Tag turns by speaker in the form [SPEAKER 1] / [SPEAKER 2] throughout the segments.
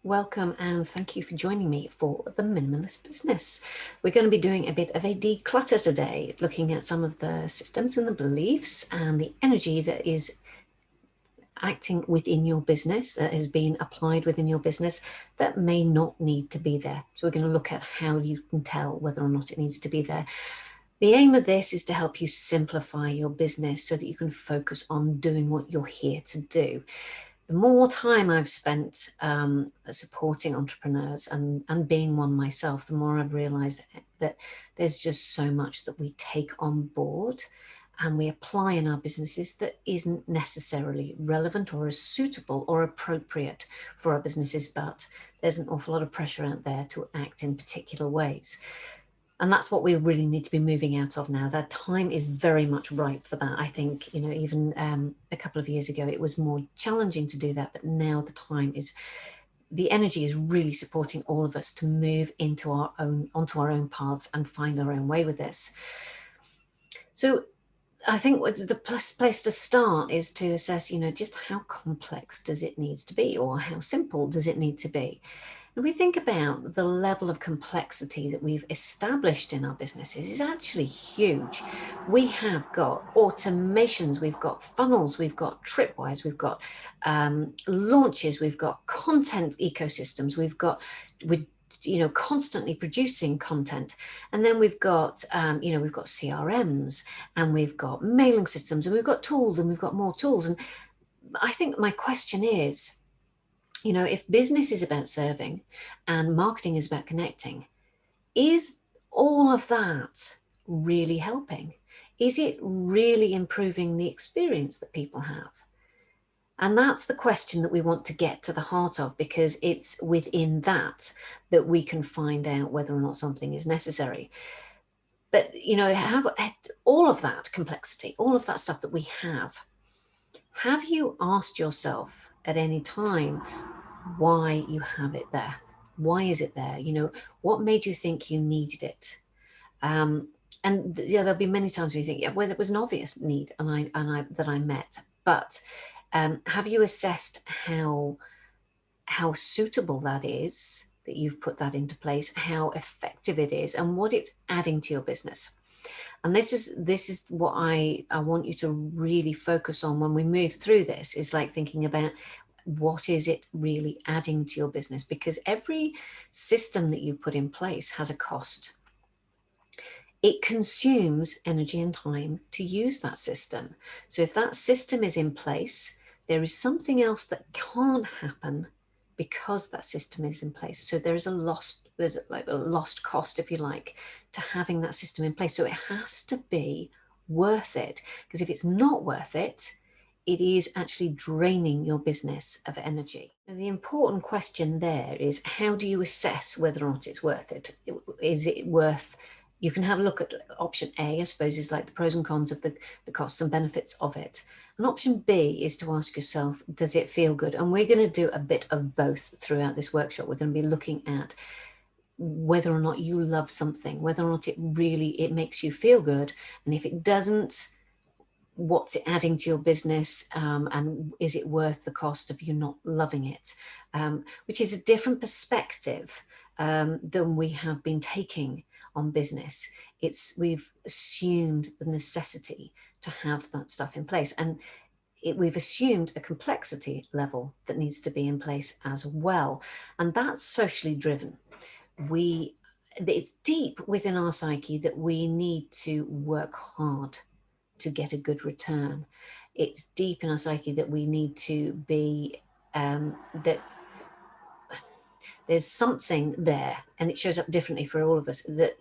[SPEAKER 1] Welcome and thank you for joining me for the Minimalist Business. We're going to be doing a bit of a declutter today, looking at some of the systems and the beliefs and the energy that is acting within your business, that has been applied within your business, that may not need to be there. So we're going to look at how you can tell whether or not it needs to be there. The aim of this is to help you simplify your business so that you can focus on doing what you're here to do. The more time I've spent supporting entrepreneurs and being one myself, the more I've realized that there's just so much that we take on board and we apply in our businesses that isn't necessarily relevant or as suitable or appropriate for our businesses, but there's an awful lot of pressure out there to act in particular ways. And that's what we really need to be moving out of now. That time is very much ripe for that. I think, even a couple of years ago, it was more challenging to do that. But now the energy is really supporting all of us to move onto our own paths and find our own way with this. So I think the place to start is to assess, just how complex does it need to be, or how simple does it need to be? And we think about the level of complexity that we've established in our businesses is actually huge. We have got automations, we've got funnels, we've got tripwires, we've got launches, we've got content ecosystems, we're constantly producing content, and then we've got we've got CRMs, and we've got mailing systems, and we've got tools, and we've got more tools. And I think my question is, if business is about serving and marketing is about connecting, is all of that really helping? Is it really improving the experience that people have? And that's the question that we want to get to the heart of, because it's within that we can find out whether or not something is necessary. But, have all of that complexity, all of that stuff that we have you asked yourself at any time why you have it there? Why is it there? What made you think you needed it? And yeah, there'll be many times where you think, yeah, well, it was an obvious need, and I that I met. But have you assessed how suitable that is, that you've put that into place, how effective it is, and what it's adding to your business? And this is what I want you to really focus on when we move through this, is like thinking about what is it really adding to your business, because every system that you put in place has a cost. It consumes energy and time to use that system. So if that system is in place, there is something else that can't happen because that system is in place. So there's like a lost cost, if you like, to having that system in place. So it has to be worth it, because if it's not worth it, it is actually draining your business of energy. And the important question there is, how do you assess whether or not it's worth it? Is it worth, you can have a look at option A, I suppose, is like the pros and cons of the costs and benefits of it. And option B is to ask yourself, does it feel good? And we're going to do a bit of both throughout this workshop. We're going to be looking at whether or not you love something, whether or not it makes you feel good. And if it doesn't, what's it adding to your business, and is it worth the cost of you not loving it, which is a different perspective than we have been taking on business. We've assumed the necessity to have that stuff in place, and we've assumed a complexity level that needs to be in place as well, and that's socially driven. It's deep within our psyche that we need to work hard to get a good return. It's deep in our psyche that we need to be, that there's something there, and it shows up differently for all of us, that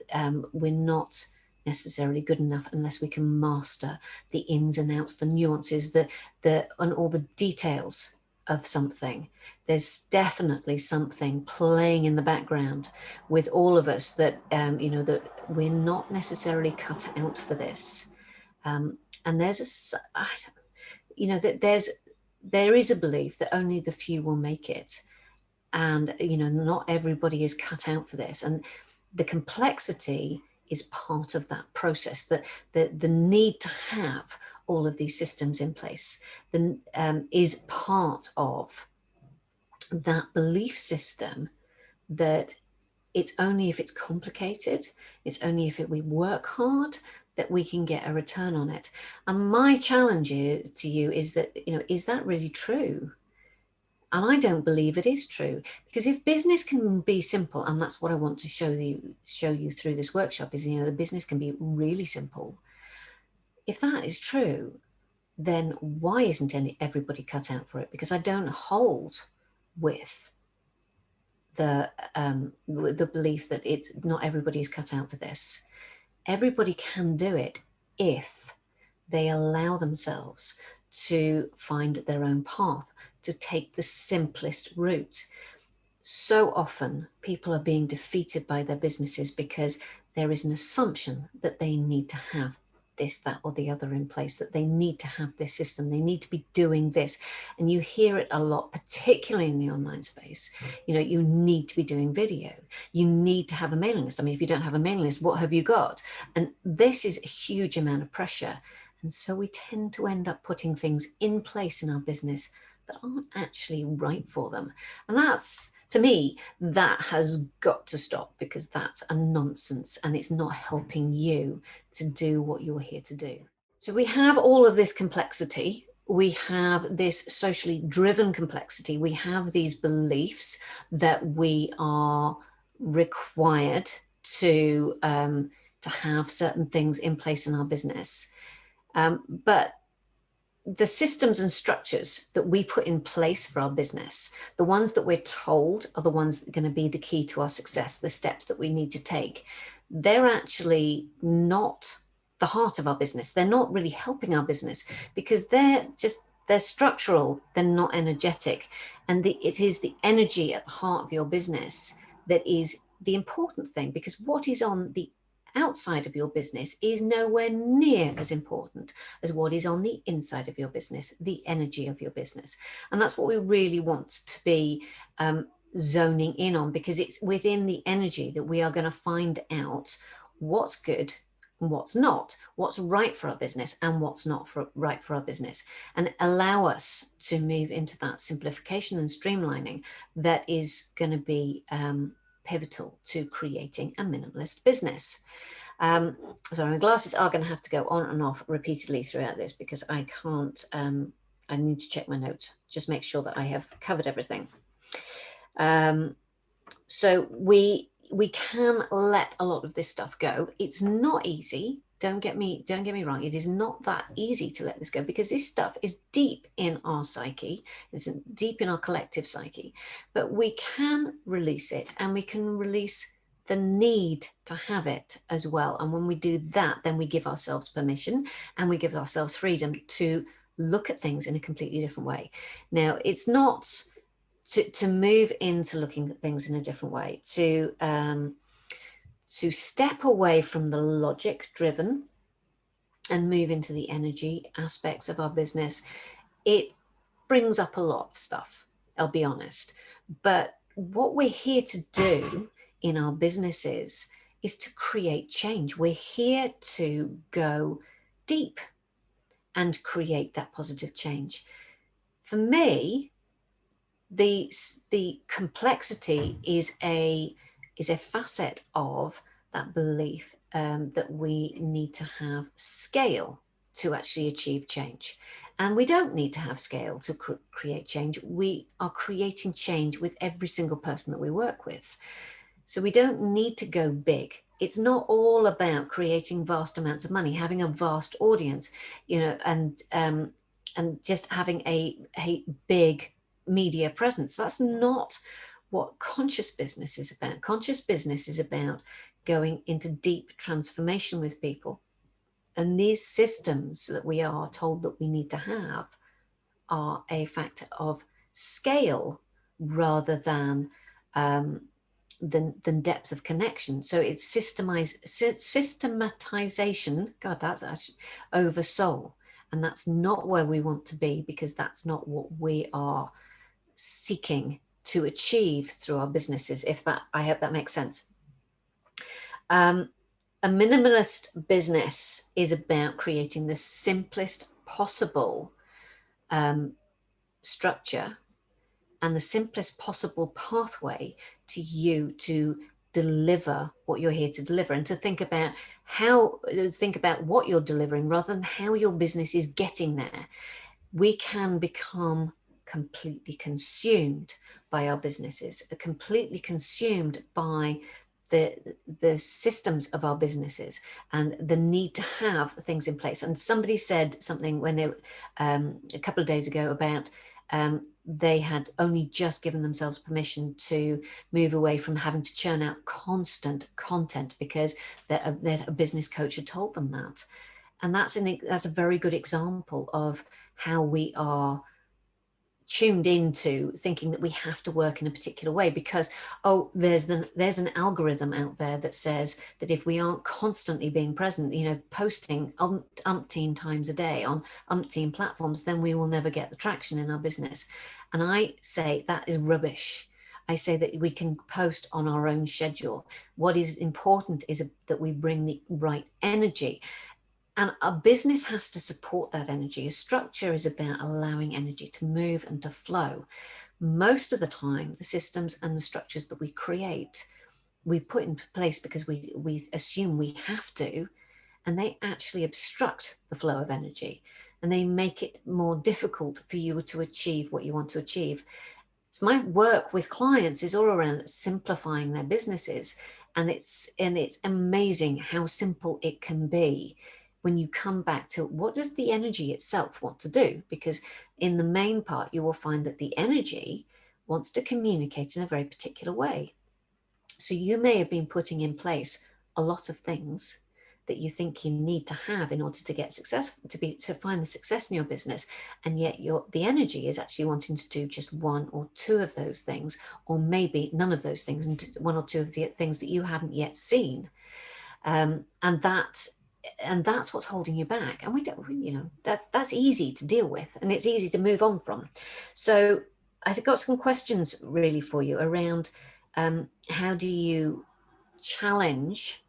[SPEAKER 1] we're not necessarily good enough unless we can master the ins and outs, the nuances, and all the details of something. There's definitely something playing in the background with all of us that, that we're not necessarily cut out for this. And there is a belief that only the few will make it. And, not everybody is cut out for this. And the complexity is part of that process, that the need to have all of these systems in place is part of that belief system that it's only if it's complicated, it's only if we work hard that we can get a return on it. And my challenge to you is that, is that really true? And I don't believe it is true, because if business can be simple, and that's what I want to show you through this workshop, is, the business can be really simple. If that is true, then why isn't everybody cut out for it? Because I don't hold with the belief that it's not everybody is cut out for this. Everybody can do it if they allow themselves to find their own path, to take the simplest route. So often people are being defeated by their businesses because there is an assumption that they need to have this, that, or the other in place, that they need to have this system, they need to be doing this. And you hear it a lot, particularly in the online space. You need to be doing video, you need to have a mailing list. I mean, if you don't have a mailing list, what have you got? And this is a huge amount of pressure. And so we tend to end up putting things in place in our business that aren't actually right for them. And that's, to me, that has got to stop, because that's a nonsense and it's not helping you to do what you're here to do. So we have all of this complexity. We have this socially driven complexity. We have these beliefs that we are required to have certain things in place in our business. But the systems and structures that we put in place for our business, the ones that we're told are the ones that are going to be the key to our success, the steps that we need to take, they're actually not the heart of our business. They're not really helping our business, because they're structural, they're not energetic. And it is the energy at the heart of your business that is the important thing, because what is on the outside of your business is nowhere near as important as what is on the inside of your business, the energy of your business. And that's what we really want to be zoning in on, because it's within the energy that we are going to find out what's good and what's not, what's right for our business and what's not right for our business, and allow us to move into that simplification and streamlining that is going to be pivotal to creating a minimalist business. So my glasses are going to have to go on and off repeatedly throughout this, because I can't, I need to check my notes, just make sure that I have covered everything. So we can let a lot of this stuff go. It's not easy. Don't get me wrong. It is not that easy to let this go, because this stuff is deep in our psyche. It's deep in our collective psyche, but we can release it, and we can release the need to have it as well. And when we do that, then we give ourselves permission and we give ourselves freedom to look at things in a completely different way. Now, it's not to move into looking at things in a different way, to step away from the logic driven and move into the energy aspects of our business. It brings up a lot of stuff, I'll be honest. But what we're here to do in our businesses is to create change. We're here to go deep and create that positive change. For me, the complexity is a facet of that belief that we need to have scale to actually achieve change. And we don't need to have scale to create change. We are creating change with every single person that we work with. So we don't need to go big. It's not all about creating vast amounts of money, having a vast audience, and just having a big media presence. That's not what conscious business is about. Conscious business is about going into deep transformation with people. And these systems that we are told that we need to have are a factor of scale rather than depth of connection. So it's systematization. God, that's actually over soul. And that's not where we want to be, because that's not what we are seeking to achieve through our businesses. I hope that makes sense. A minimalist business is about creating the simplest possible structure and the simplest possible pathway to you to deliver what you're here to deliver, and to think about what you're delivering rather than how your business is getting there. We can become completely consumed by our businesses, completely consumed by the systems of our businesses and the need to have things in place. And somebody said something when they a couple of days ago about they had only just given themselves permission to move away from having to churn out constant content because a business coach had told them that. And that's a very good example of how we are tuned into thinking that we have to work in a particular way because, oh, there's an algorithm out there that says that if we aren't constantly being present, posting umpteen times a day on umpteen platforms, then we will never get the traction in our business. And I say that is rubbish. I say that we can post on our own schedule. What is important is that we bring the right energy. And a business has to support that energy. A structure is about allowing energy to move and to flow. Most of the time, the systems and the structures that we create, we put in place because we assume we have to, and they actually obstruct the flow of energy, and they make it more difficult for you to achieve what you want to achieve. So my work with clients is all around simplifying their businesses, and it's amazing how simple it can be when you come back to what does the energy itself want to do? Because in the main part, you will find that the energy wants to communicate in a very particular way. So you may have been putting in place a lot of things that you think you need to have in order to get success, to find the success in your business, and yet the energy is actually wanting to do just one or two of those things, or maybe none of those things, and one or two of the things that you haven't yet seen, and that's what's holding you back. And we don't, that's easy to deal with, and it's easy to move on from. So I've got some questions really for you around how do you challenge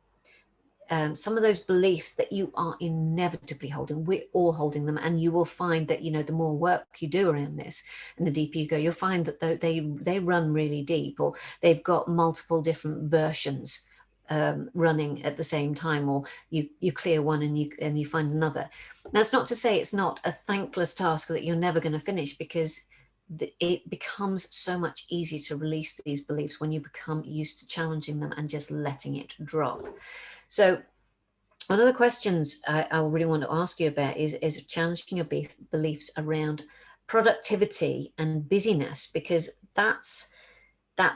[SPEAKER 1] some of those beliefs that you are inevitably holding. We're all holding them, and you will find that the more work you do around this and the deeper you go, you'll find that they run really deep, or they've got multiple different versions running at the same time, or you clear one and you find another. That's not to say it's not a thankless task that you're never going to finish, because it becomes so much easier to release these beliefs when you become used to challenging them and just letting it drop. So one of the questions I really want to ask you about is challenging your beliefs around productivity and busyness, because that's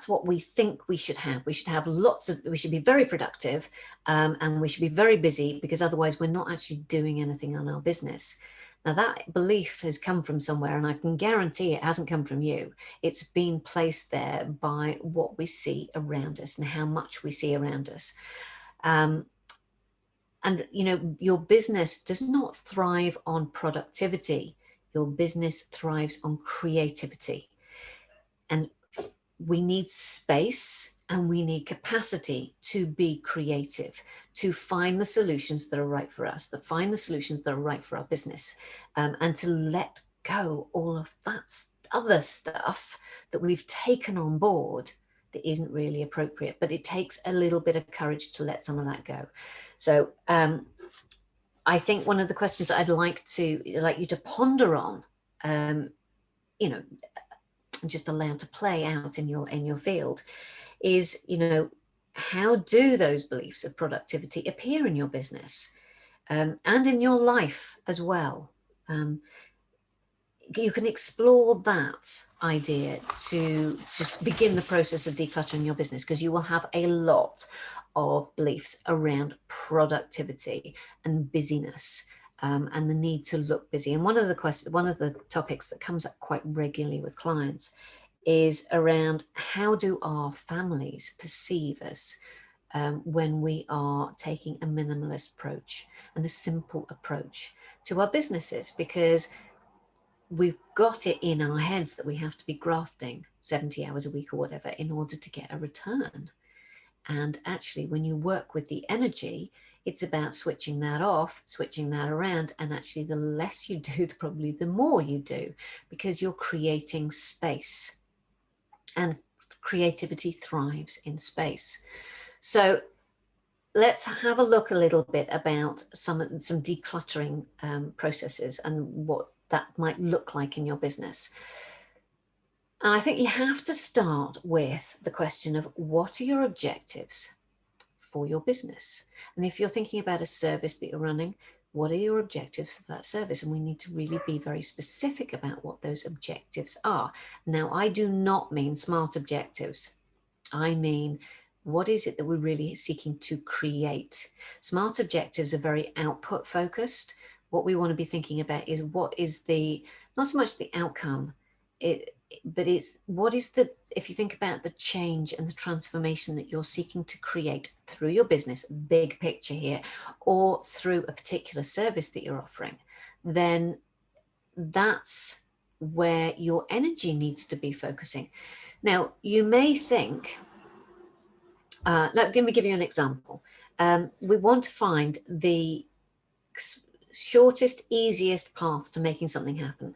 [SPEAKER 1] what we think we should have. We should have we should be very productive, and we should be very busy, because otherwise we're not actually doing anything on our business. Now that belief has come from somewhere, and I can guarantee it hasn't come from you. It's been placed there by what we see around us and how much we see around us. And your business does not thrive on productivity. Your business thrives on creativity. And we need space and we need capacity to be creative, to find the solutions that are right for us, to find the solutions that are right for our business, and to let go all of that other stuff that we've taken on board that isn't really appropriate. But it takes a little bit of courage to let some of that go. So I think one of the questions I'd like you to ponder on, just allow to play out in your field, is how do those beliefs of productivity appear in your business, and in your life as well? You can explore that idea to begin the process of decluttering your business, because you will have a lot of beliefs around productivity and busyness, and the need to look busy. And one of the topics that comes up quite regularly with clients is around how do our families perceive us when we are taking a minimalist approach and a simple approach to our businesses, because we've got it in our heads that we have to be grafting 70 hours a week or whatever in order to get a return. And actually, when you work with the energy, it's about switching that off, switching that around. And actually, the less you do, probably the more you do, because you're creating space. and creativity thrives in space. So let's have a look a little bit about some decluttering processes and what that might look like in your business. And I think you have to start with the question of what are your objectives for your business? And if you're thinking about a service that you're running, what are your objectives for that service? And we need to really be very specific about what those objectives are. Now, I do not mean smart objectives. I mean, what is it that we're really seeking to create? Smart objectives are very output focused. What we want to be thinking about is what is the, not so much the outcome, but it's what is the, if you think about the change and the transformation that you're seeking to create through your business, big picture here, or through a particular service that you're offering, then that's where your energy needs to be focusing. Now, you may think, let me give you an example. We want to find the shortest, easiest path to making something happen.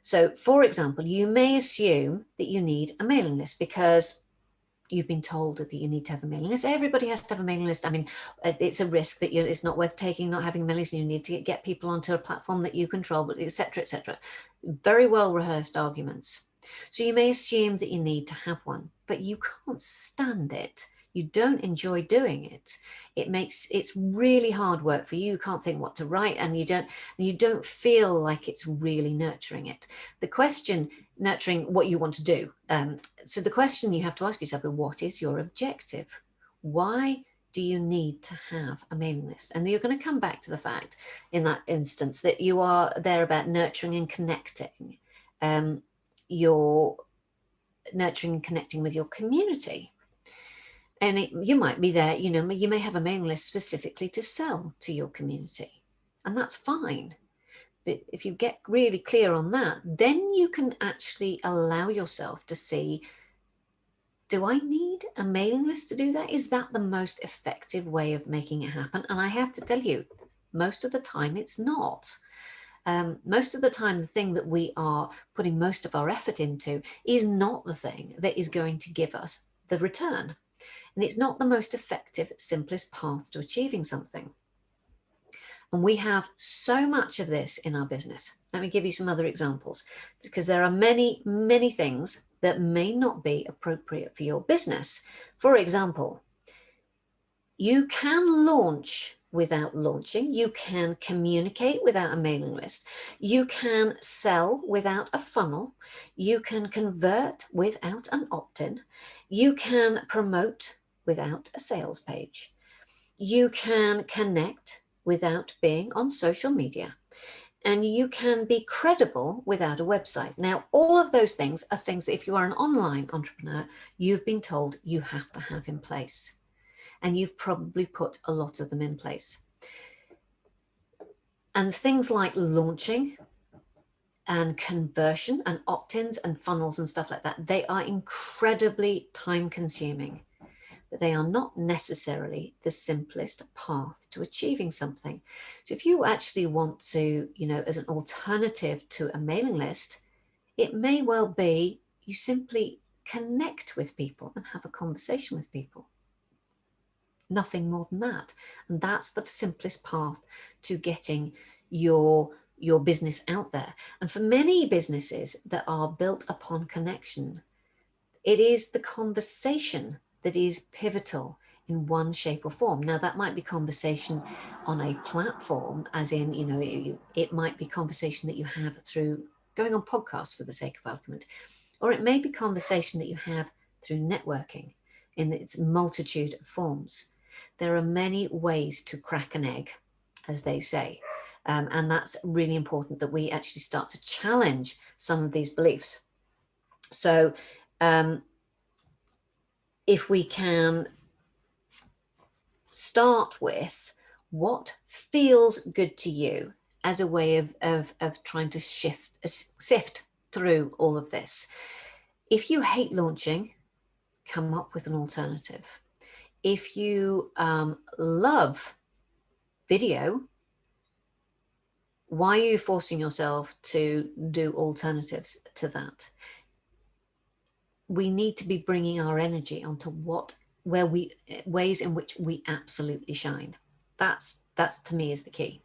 [SPEAKER 1] So, for example, you may assume that you need a mailing list because you've been told that you need to have a mailing list. Everybody has to have a mailing list. I mean, it's a risk that it's not worth taking, not having a mailing list. You need to get people onto a platform that you control, but et cetera, et cetera. Very well rehearsed arguments. So you may assume that you need to have one, but you can't stand it. You don't enjoy doing it. It's really hard work for you. You can't think what to write, and you don't feel like it's really nurturing it. The question, nurturing what you want to do. So the question you have to ask yourself is, what is your objective? Why do you need to have a mailing list? And you're going to come back to the fact in that instance that you are there about nurturing and connecting. You're nurturing and connecting with your community. And you might be there, you may have a mailing list specifically to sell to your community, and that's fine. But if you get really clear on that, then you can actually allow yourself to see, do I need a mailing list to do that? Is that the most effective way of making it happen? And I have to tell you, most of the time it's not. Most of the time, the thing that we are putting most of our effort into is not the thing that is going to give us the return. And it's not the most effective, simplest path to achieving something. And we have so much of this in our business. Let me give you some other examples, because there are many, many things that may not be appropriate for your business. For example, you can launch without launching. You can communicate without a mailing list. You can sell without a funnel. You can convert without an opt-in. You can promote without a sales page. You can connect without being on social media. And you can be credible without a website. Now, all of those things are things that if you are an online entrepreneur, you've been told you have to have in place. And you've probably put a lot of them in place. And things like launching and conversion and opt-ins and funnels and stuff like that, they are incredibly time consuming, but they are not necessarily the simplest path to achieving something. So if you actually want to, as an alternative to a mailing list, it may well be you simply connect with people and have a conversation with people. Nothing more than that. And that's the simplest path to getting your business out there. And for many businesses that are built upon connection, it is the conversation that is pivotal in one shape or form. Now, that might be conversation on a platform, as in, it might be conversation that you have through going on podcasts for the sake of argument, or it may be conversation that you have through networking in its multitude of forms. There are many ways to crack an egg, as they say. And that's really important that we actually start to challenge some of these beliefs. So if we can start with what feels good to you as a way of trying to sift through all of this. If you hate launching, come up with an alternative. If you love video, why are you forcing yourself to do alternatives to that? we need to be bringing our energy onto ways in which we absolutely shine. That's to me is the key.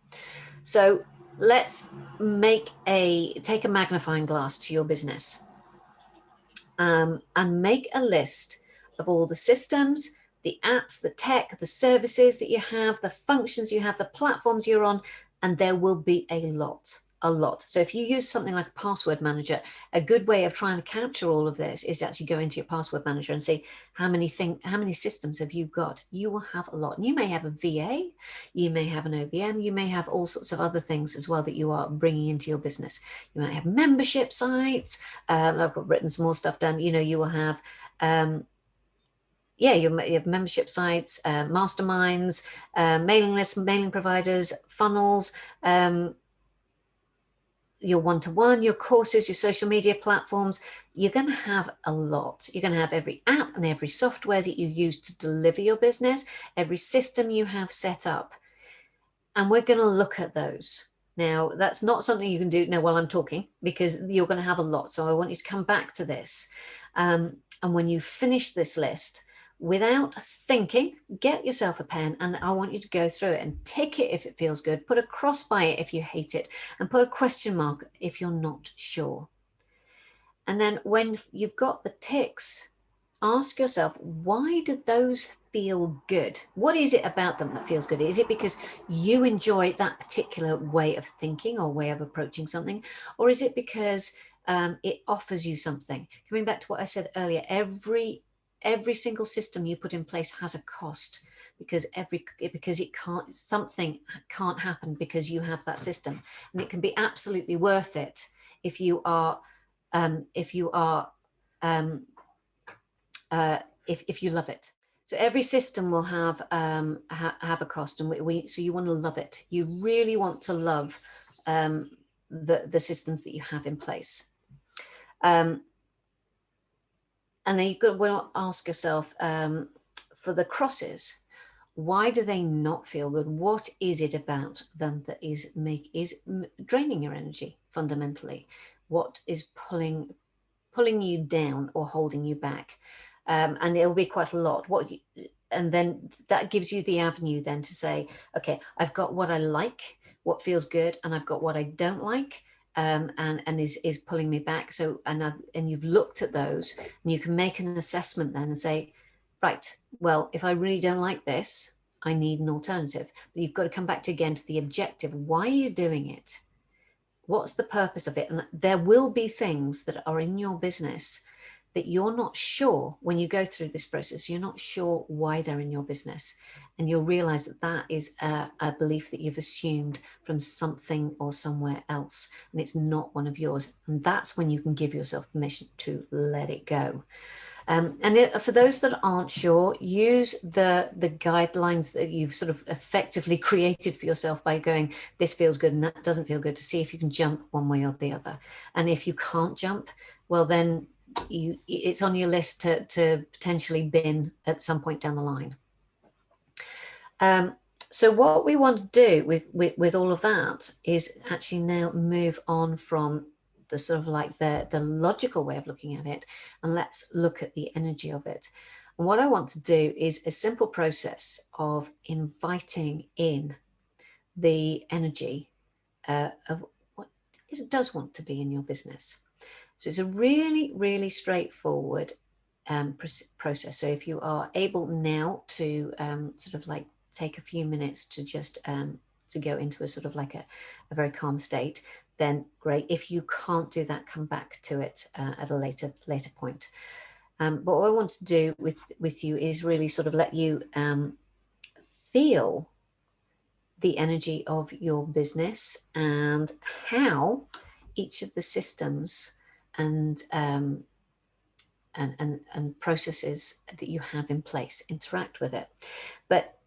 [SPEAKER 1] So let's take a magnifying glass to your business, and make a list of all the systems, the apps, the tech, the services that you have, the functions you have, the platforms you're on, and there will be a lot. So if you use something like a password manager, a good way of trying to capture all of this is to actually go into your password manager and see how many systems have you got. You will have a lot. And you may have a VA, you may have an OBM, you may have all sorts of other things as well that you are bringing into your business. You might have membership sites. I've got written some more stuff down. You will have you have membership sites, masterminds, mailing lists, mailing providers, funnels, your one-to-one, your courses, your social media platforms. You're going to have a lot. You're going to have every app and every software that you use to deliver your business, every system you have set up. And we're going to look at those. Now, that's not something you can do now while I'm talking, because you're going to have a lot. So I want you to come back to this. And when you finish this list, without thinking, get yourself a pen, and I want you to go through it and tick it if it feels good, put a cross by it if you hate it, and put a question mark if you're not sure. And then when you've got the ticks, ask yourself, why did those feel good? What is it about them that feels good? Is it because you enjoy that particular way of thinking or way of approaching something? Or is it because it offers you something? Coming back to what I said earlier, every single system you put in place has a cost, because something can't happen because you have that system. And it can be absolutely worth it if you are if you love it. So every system will have a cost, and so you want to love it. You really want to love the systems that you have in place. And then you've got to ask yourself, for the crosses, why do they not feel good? What is it about them that is draining your energy fundamentally? What is pulling you down or holding you back? And it'll be quite a lot. And then that gives you the avenue then to say, okay, I've got what I like, what feels good, and I've got what I don't like. And is pulling me back. So, and you've looked at those, and you can make an assessment then and say, right, well, if I really don't like this, I need an alternative. But you've got to come back again to the objective. Why are you doing it? What's the purpose of it? And there will be things that are in your business that you're not sure, when you go through this process, you're not sure why they're in your business. And you'll realize that is a belief that you've assumed from something or somewhere else, and it's not one of yours. And that's when you can give yourself permission to let it go. For those that aren't sure, use the guidelines that you've sort of effectively created for yourself by going, this feels good and that doesn't feel good, to see if you can jump one way or the other. And if you can't jump, well, then it's on your list to potentially bin at some point down the line. So what we want to do with all of that is actually now move on from the sort of like the logical way of looking at it, and let's look at the energy of it. And what I want to do is a simple process of inviting in the energy of what it does want to be in your business. So it's a really, really straightforward process. So if you are able now to sort of like take a few minutes to just to go into a sort of like a very calm state, then great. If you can't do that, come back to it at a later point. But what I want to do with you is really sort of let you feel the energy of your business and how each of the systems and processes that you have in place interact with it. But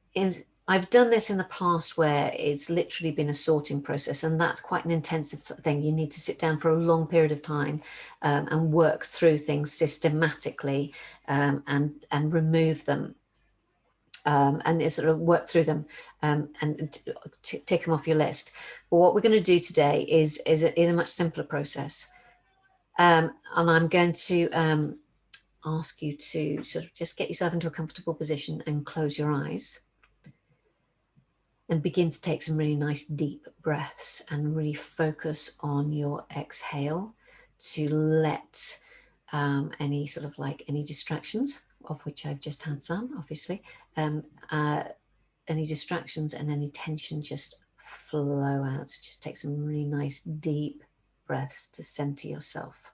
[SPEAKER 1] I've done this in the past where it's literally been a sorting process, and that's quite an intensive thing. You need to sit down for a long period of time and work through things systematically and remove them. And sort of work through them and take them off your list. But what we're going to do today is a much simpler process. And I'm going to ask you to sort of just get yourself into a comfortable position and close your eyes and begin to take some really nice deep breaths and really focus on your exhale to let any sort of like any distractions, of which I've just had some, obviously, any distractions and any tension just flow out. So just take some really nice deep breaths to center yourself.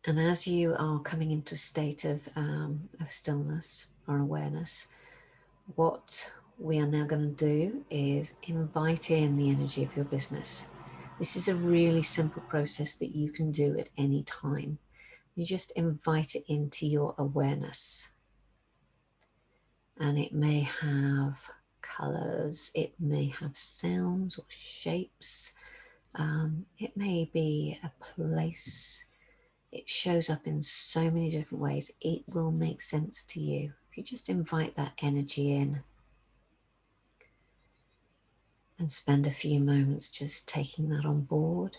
[SPEAKER 1] And as you are coming into a state of stillness or awareness, what we are now going to do is invite in the energy of your business. This is a really simple process that you can do at any time. You just invite it into your awareness. And it may have colors, it may have sounds or shapes, it may be a place. It shows up in so many different ways. It will make sense to you if you just invite that energy in and spend a few moments just taking that on board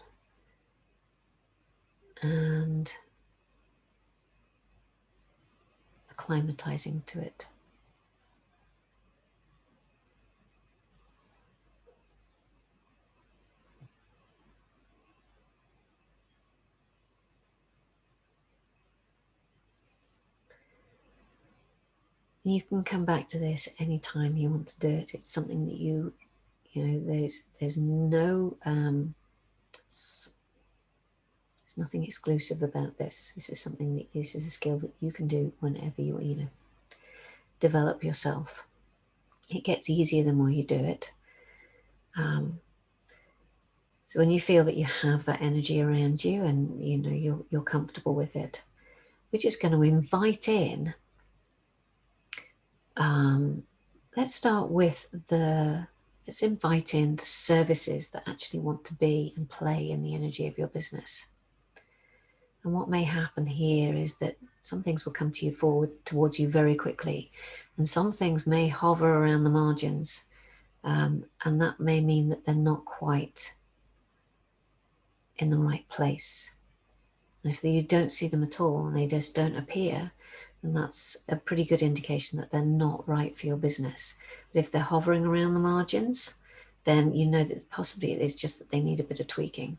[SPEAKER 1] and acclimatizing to it. You can come back to this anytime you want to do it. It's something that you know, there's no there's nothing exclusive about this. This is something that this is a skill that you can do whenever you develop yourself. It gets easier the more you do it. So when you feel that you have that energy around you and you're comfortable with it, we're just going to invite in. Let's start with let's invite in the services that actually want to be and play in the energy of your business. And what may happen here is that some things will come to you towards you very quickly, and some things may hover around the margins, and that may mean that they're not quite in the right place. And if you don't see them at all and they just don't appear, then that's a pretty good indication that they're not right for your business. But if they're hovering around the margins, then you know that possibly it's just that they need a bit of tweaking.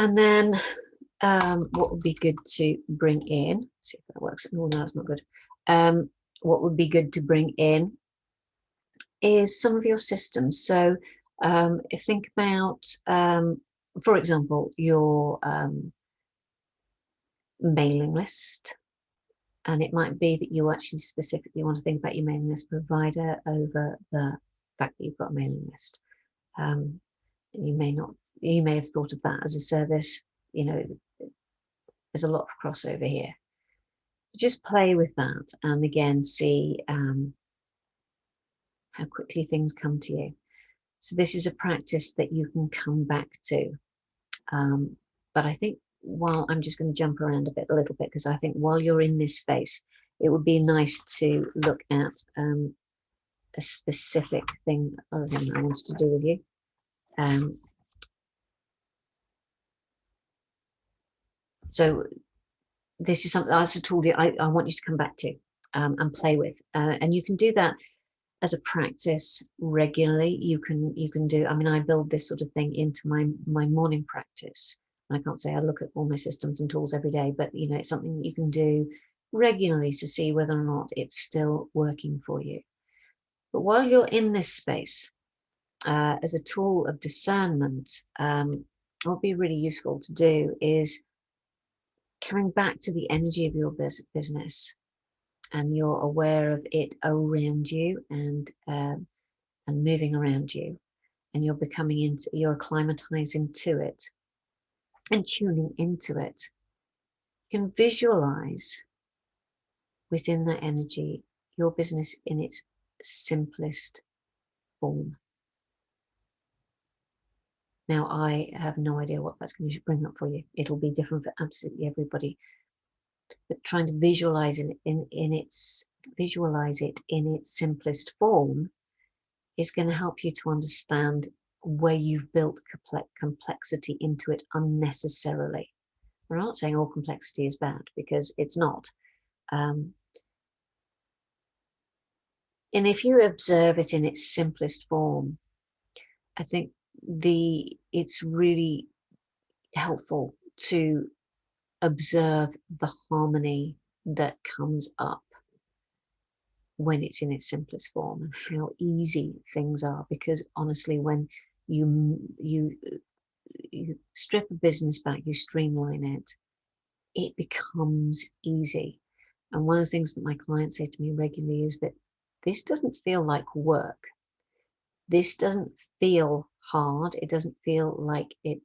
[SPEAKER 1] And then what would be good to bring in, see if that works. No, that's not good. What would be good to bring in is some of your systems. So think about, for example, your mailing list. And it might be that you actually specifically want to think about your mailing list provider over the fact that you've got a mailing list. You may have thought of that as a service. There's a lot of crossover here. Just play with that and again see how quickly things come to you. So this is a practice that you can come back to. But I think while I'm just going to jump around a little bit, because I think while you're in this space, it would be nice to look at a specific thing, other thing I wanted to do with you. So this is something as a tool I want you to come back to and play with, and you can do that as a practice regularly. You can do. I mean, I build this sort of thing into my morning practice. I can't say I look at all my systems and tools every day, but it's something that you can do regularly to see whether or not it's still working for you. But while you're in this space, as a tool of discernment, what would be really useful to do is coming back to the energy of your business, and you're aware of it around you and moving around you, and you're acclimatizing to it and tuning into it. You can visualize within that energy your business in its simplest form. Now, I have no idea what that's going to bring up for you. It'll be different for absolutely everybody. But trying to visualize it in its simplest form is going to help you to understand where you've built complexity into it unnecessarily. We're not saying all complexity is bad, because it's not. And if you observe it in its simplest form, I think it's really helpful to observe the harmony that comes up when it's in its simplest form, and how easy things are. Because honestly, when you strip a business back, you streamline it, it becomes easy. And one of the things that my clients say to me regularly is that this doesn't feel like work. This doesn't feel hard. It doesn't feel like it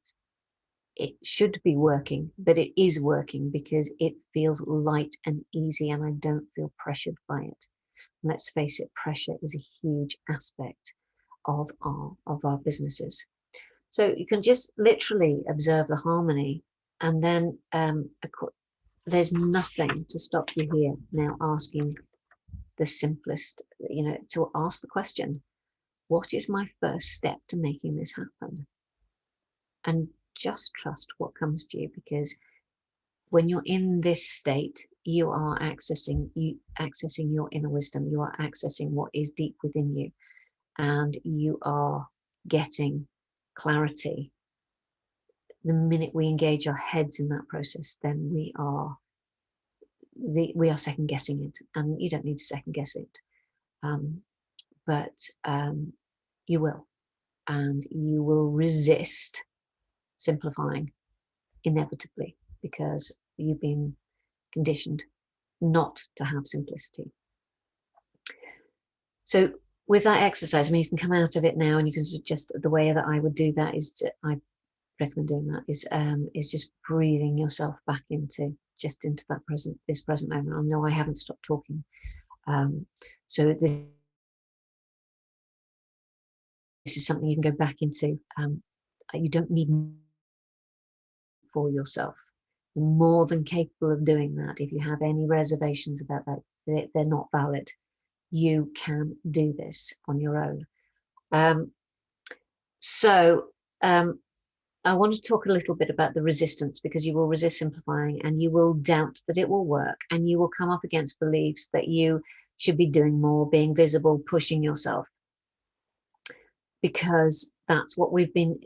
[SPEAKER 1] should be working, but it is working because it feels light and easy, and I don't feel pressured by it. And let's face it, pressure is a huge aspect of our businesses. So you can just literally observe the harmony, and then there's nothing to stop you here now asking the simplest, to ask the question, what is my first step to making this happen? And just trust what comes to you, because when you're in this state, you are accessing your inner wisdom. You are accessing what is deep within you, and you are getting clarity. The minute we engage our heads in that process, then we are second guessing it, and you don't need to second guess it, but you will, and you will resist simplifying inevitably, because you've been conditioned not to have simplicity. So with that exercise, I mean, you can come out of it now, and you can just, the way that I would do that is I recommend doing that is just breathing yourself back into that present moment. I know I haven't stopped talking, so this is something you can go back into. You don't need for yourself. You're more than capable of doing that. If you have any reservations about that, they're not valid. You can do this on your own. I want to talk a little bit about the resistance, because you will resist simplifying, and you will doubt that it will work, and you will come up against beliefs that you should be doing more, being visible, pushing yourself, because that's what we've been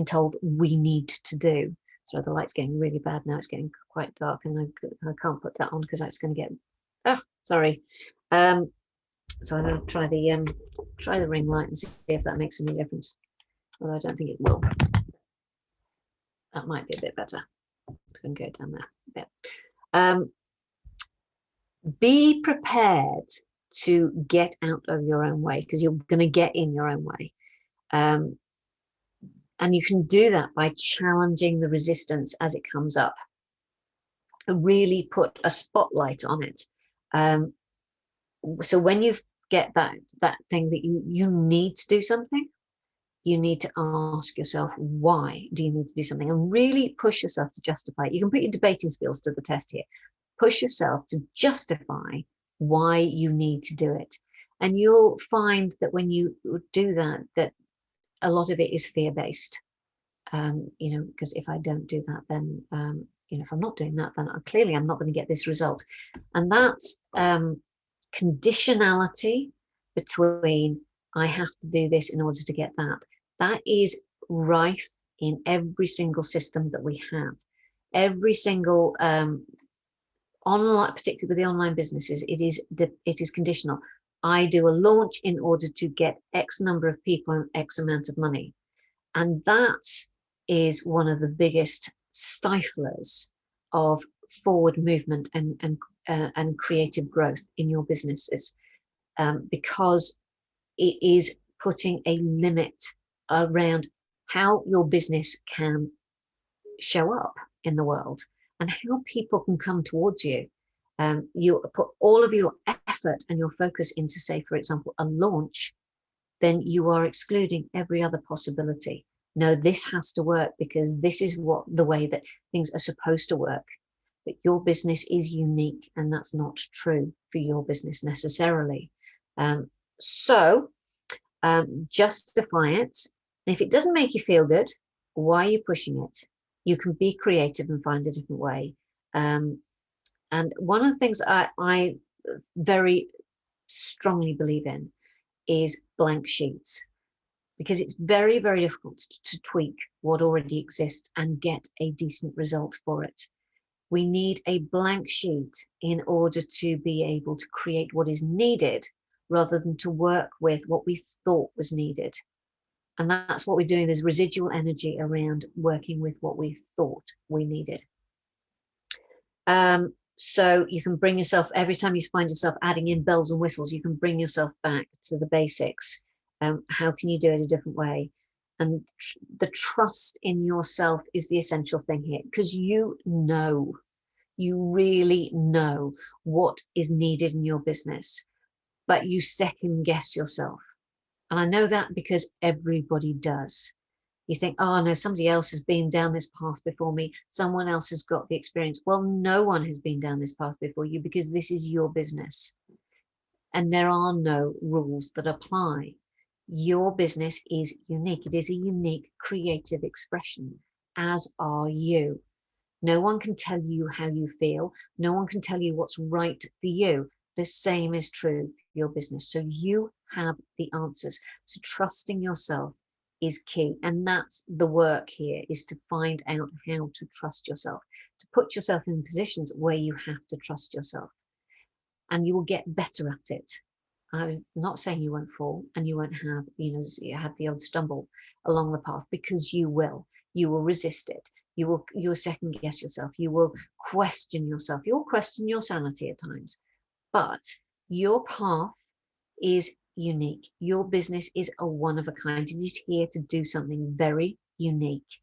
[SPEAKER 1] told we need to do. So the light's getting really bad now. It's getting quite dark, and I can't put that on because that's going to get, sorry. So I'm going to try the ring light and see if that makes any difference. Although I don't think it will. That might be a bit better. It's going to go down there a bit. Be prepared to get out of your own way, because you're going to get in your own way. And you can do that by challenging the resistance as it comes up. Really put a spotlight on it. So when you get that thing that you need to do something, you need to ask yourself, why do you need to do something? And really push yourself to justify it. You can put your debating skills to the test here. Push yourself to justify why you need to do it. And you'll find that when you do that, that a lot of it is fear-based. Because if I don't do that, then, if I'm not doing that, then clearly I'm not going to get this result. And that's conditionality between, I have to do this in order to get that. That is rife in every single system that we have. Every single online, particularly with the online businesses, it is conditional. I do a launch in order to get X number of people and X amount of money. And that is one of the biggest stiflers of forward movement and creative growth in your businesses, because it is putting a limit around how your business can show up in the world and how people can come towards you. You put all of your effort and your focus into, say, for example, a launch, then you are excluding every other possibility. No, this has to work because this is what the way that things are supposed to work. But your business is unique, and that's not true for your business necessarily. So justify it. And if it doesn't make you feel good, why are you pushing it? You can be creative and find a different way. And one of the things I very strongly believe in is blank sheets, because it's very, very difficult to tweak what already exists and get a decent result for it. We need a blank sheet in order to be able to create what is needed rather than to work with what we thought was needed. And that's what we're doing. There's residual energy around working with what we thought we needed. So you can bring yourself, every time you find yourself adding in bells and whistles, you can bring yourself back to the basics. How can you do it a different way? And the trust in yourself is the essential thing here, because you really know what is needed in your business, but you second guess yourself. And I know that because everybody does. You think, oh no, somebody else has been down this path before me. Someone else has got the experience. Well, no one has been down this path before you, because this is your business. And there are no rules that apply. Your business is unique. It is a unique creative expression, as are you. No one can tell you how you feel. No one can tell you what's right for you. The same is true for your business. So you have the answers. So trusting yourself is key. And that's the work here, is to find out how to trust yourself, to put yourself in positions where you have to trust yourself. And you will get better at it. I'm not saying you won't fall and you won't have, you have the odd stumble along the path, because you will. You will resist it. You will second guess yourself. You will question yourself. You'll question your sanity at times. But your path is unique. Your business is a one of a kind. It is here to do something very unique.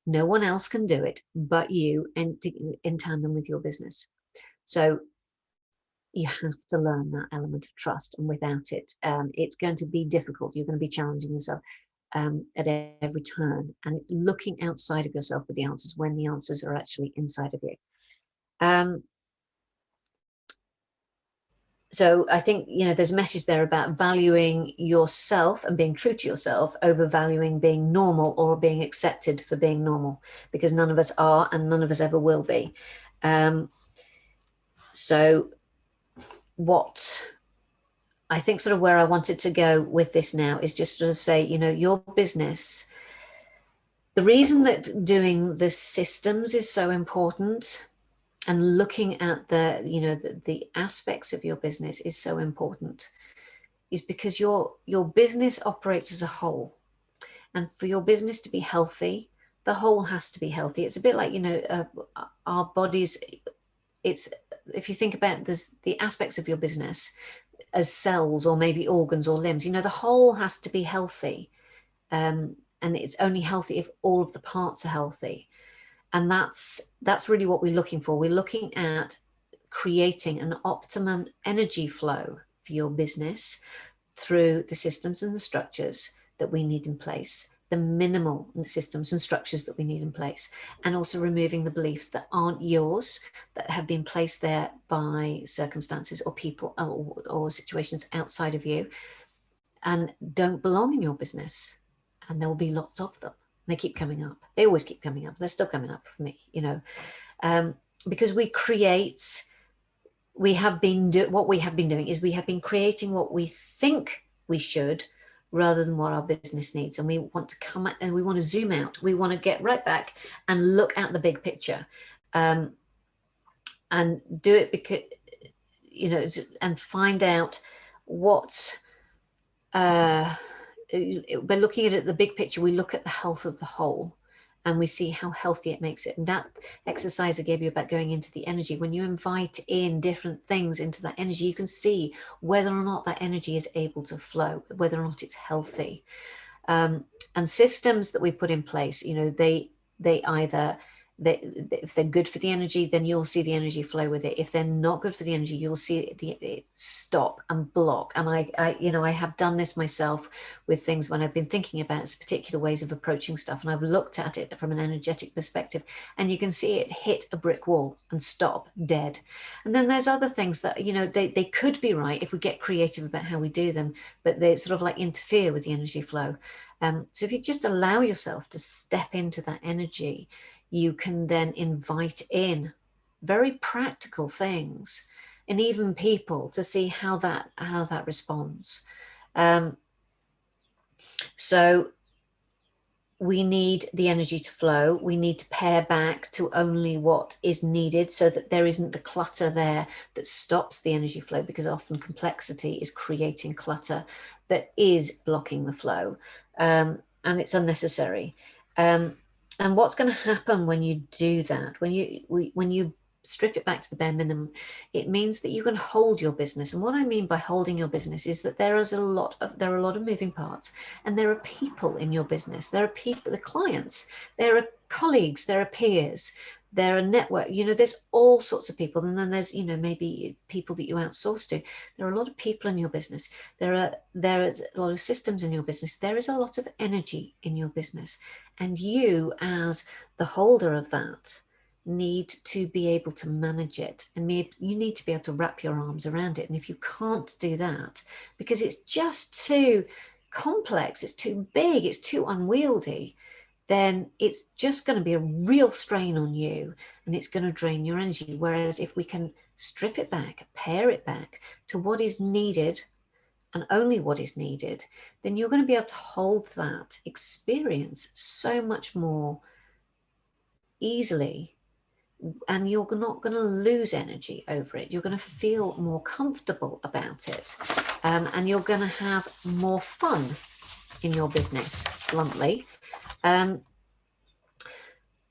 [SPEAKER 1] No one else can do it but you, and in tandem with your business. So you have to learn that element of trust, and without it, it's going to be difficult. You're going to be challenging yourself at every turn and looking outside of yourself for the answers when the answers are actually inside of you. So I think, there's a message there about valuing yourself and being true to yourself over valuing being normal or being accepted for being normal, because none of us are and none of us ever will be. So what I think sort of where I wanted to go with this now is just sort of say, your business, the reason that doing the systems is so important and looking at the aspects of your business is so important, is because your business operates as a whole. And for your business to be healthy, the whole has to be healthy. It's a bit like, our bodies, if you think about the aspects of your business as cells or maybe organs or limbs, the whole has to be healthy. And it's only healthy if all of the parts are healthy. And that's really what we're looking for. We're looking at creating an optimum energy flow for your business through the systems and the structures that we need in place, the minimal systems and structures that we need in place, and also removing the beliefs that aren't yours, that have been placed there by circumstances or people or situations outside of you and don't belong in your business. And there will be lots of them. They keep coming up. They always keep coming up. They're still coming up for me, because what we have been doing is we have been creating what we think we should rather than what our business needs. And we want to come and we want to zoom out. We want to get right back and look at the big picture, and do it because, and find out what, by looking at it, the big picture, we look at the health of the whole and we see how healthy it makes it. And that exercise I gave you about going into the energy, when you invite in different things into that energy, you can see whether or not that energy is able to flow, whether or not it's healthy. And systems that we put in place, you know, they either, if they're good for the energy, then you'll see the energy flow with it. If they're not good for the energy, you'll see it stop and block. And I have done this myself with things when I've been thinking about particular ways of approaching stuff, and I've looked at it from an energetic perspective, and you can see it hit a brick wall and stop dead. And then there's other things that, you know, they could be right if we get creative about how we do them, but they sort of like interfere with the energy flow. So if you just allow yourself to step into that energy, you can then invite in very practical things and even people to see how that responds. So we need the energy to flow. We need to pare back to only what is needed so that there isn't the clutter there that stops the energy flow, because often complexity is creating clutter that is blocking the flow, and it's unnecessary. And what's going to happen when you do that, when you strip it back to the bare minimum, it means that you can hold your business. And what I mean by holding your business is that there are a lot of moving parts, and there are people in your business. There are people, the clients, there are colleagues, there are peers, there are network, you know, there's all sorts of people. And then there's, you know, maybe people that you outsource to. There are a lot of people in your business. There is a lot of systems in your business. There is a lot of energy in your business. And you, as the holder of that, need to be able to manage it, and you need to be able to wrap your arms around it. And if you can't do that because it's just too complex, it's too big, it's too unwieldy, then it's just going to be a real strain on you, and it's going to drain your energy. Whereas if we can strip it back, pare it back to what is needed and only what is needed, then you're going to be able to hold that experience so much more easily, and you're not going to lose energy over it. You're going to feel more comfortable about it, and you're going to have more fun in your business, bluntly.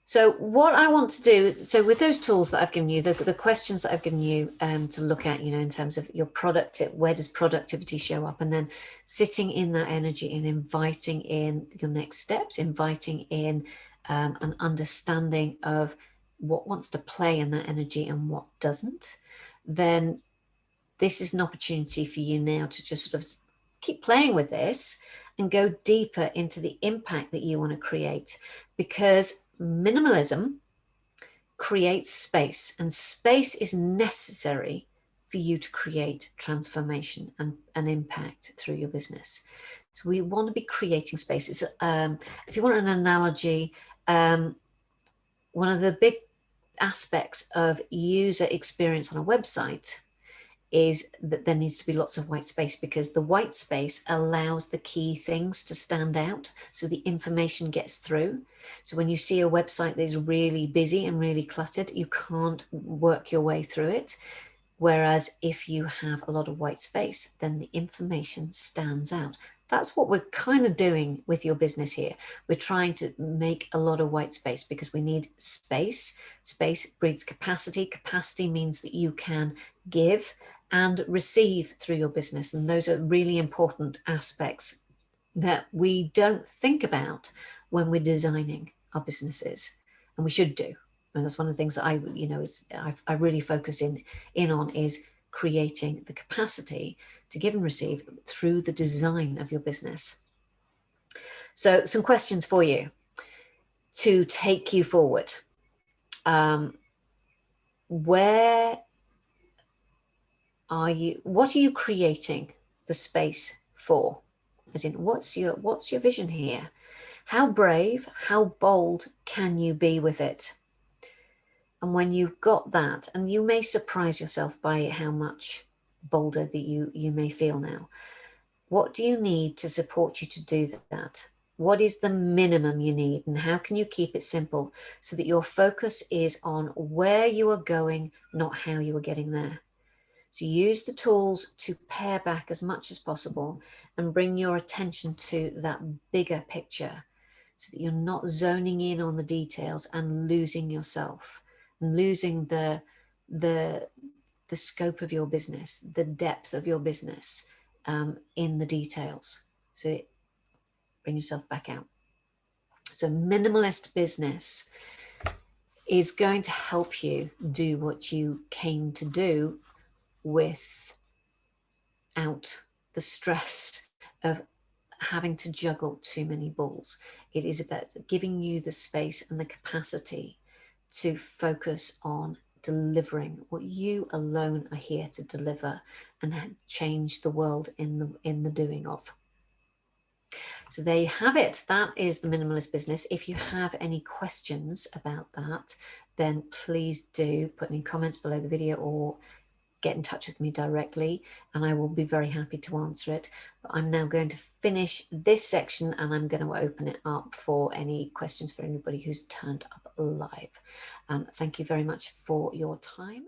[SPEAKER 1] So what I want to do, so with those tools that I've given you, the questions that I've given you to look at, you know, in terms of your product, where does productivity show up, and then sitting in that energy and inviting in your next steps, inviting in an understanding of what wants to play in that energy and what doesn't, then this is an opportunity for you now to just sort of keep playing with this and go deeper into the impact that you want to create, because minimalism creates space, and space is necessary for you to create transformation and impact through your business. So we want to be creating spaces. If you want an analogy, one of the big aspects of user experience on a website is that there needs to be lots of white space, because the white space allows the key things to stand out so the information gets through. So when you see a website that is really busy and really cluttered, you can't work your way through it. Whereas if you have a lot of white space, then the information stands out. That's what we're kind of doing with your business here. We're trying to make a lot of white space because we need space. Space breeds capacity. Capacity means that you can give and receive through your business. And those are really important aspects that we don't think about when we're designing our businesses, and we should do. And that's one of the things that I really focus in on, is creating the capacity to give and receive through the design of your business. So some questions for you to take you forward. Where are you? What are you creating the space for? As in, what's your vision here? How brave, how bold can you be with it? And when you've got that, and you may surprise yourself by how much bolder that you may feel now, what do you need to support you to do that? What is the minimum you need, and how can you keep it simple so that your focus is on where you are going, not how you are getting there? So use the tools to pare back as much as possible and bring your attention to that bigger picture, so that you're not zoning in on the details and losing yourself and losing the scope of your business, the depth of your business, in the details. So bring yourself back out. So minimalist business is going to help you do what you came to do without the stress of having to juggle too many balls. It is about giving you the space and the capacity to focus on delivering what you alone are here to deliver and change the world in the doing of. So there you have it. That is the minimalist business. If you have any questions about that, then please do put any comments below the video or get in touch with me directly, and I will be very happy to answer it. But I'm now going to finish this section and I'm going to open it up for any questions for anybody who's turned up live. Thank you very much for your time.